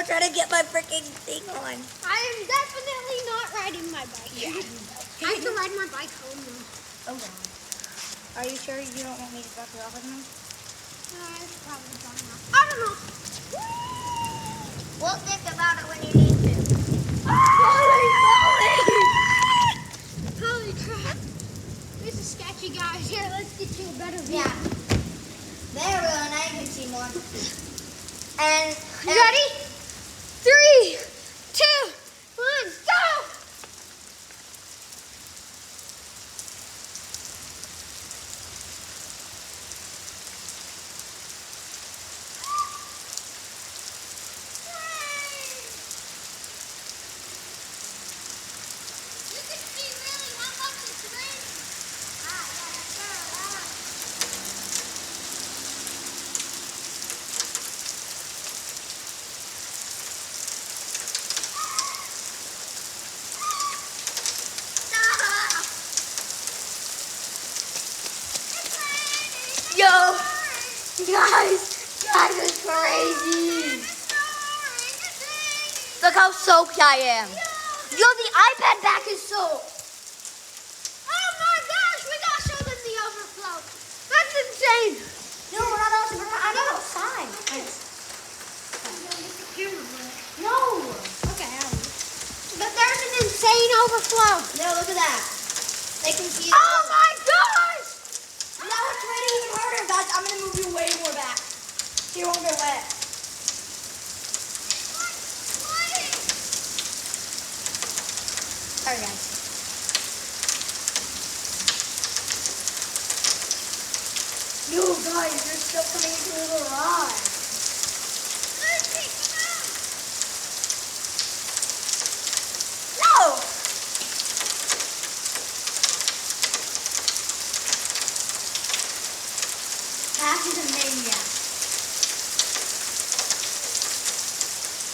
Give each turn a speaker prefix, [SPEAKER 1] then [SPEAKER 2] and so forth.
[SPEAKER 1] go try to get my freaking thing on.
[SPEAKER 2] I am definitely not riding my bike.
[SPEAKER 1] Yeah.
[SPEAKER 2] I have to ride my bike home now.
[SPEAKER 1] Oh God. Are you sure you don't want me to drop you off with them?
[SPEAKER 2] It's probably done now. I don't know.
[SPEAKER 1] We'll think about it when you need to.
[SPEAKER 2] Holy crap. This is sketchy, guys. Here, let's get you a better view.
[SPEAKER 1] Yeah. There we go, now you can see more. And
[SPEAKER 2] You ready? 3, 2, 1, go!
[SPEAKER 1] Yo, guys, that is crazy. Look how soaked I am. Yo, the iPad back is soaked.
[SPEAKER 2] Oh my gosh, we gotta show them the overflow. That's insane.
[SPEAKER 1] No, we're not outside. I'm not outside. No.
[SPEAKER 2] Okay, but there's an insane overflow.
[SPEAKER 1] No, look at that. They can see it.
[SPEAKER 2] Oh my gosh!
[SPEAKER 1] Now it's raining even harder, guys. I'm gonna move you way more back. So you won't get wet. Alright, guys. Yo, guys, you're still coming into the garage. No! Ash is a maniac.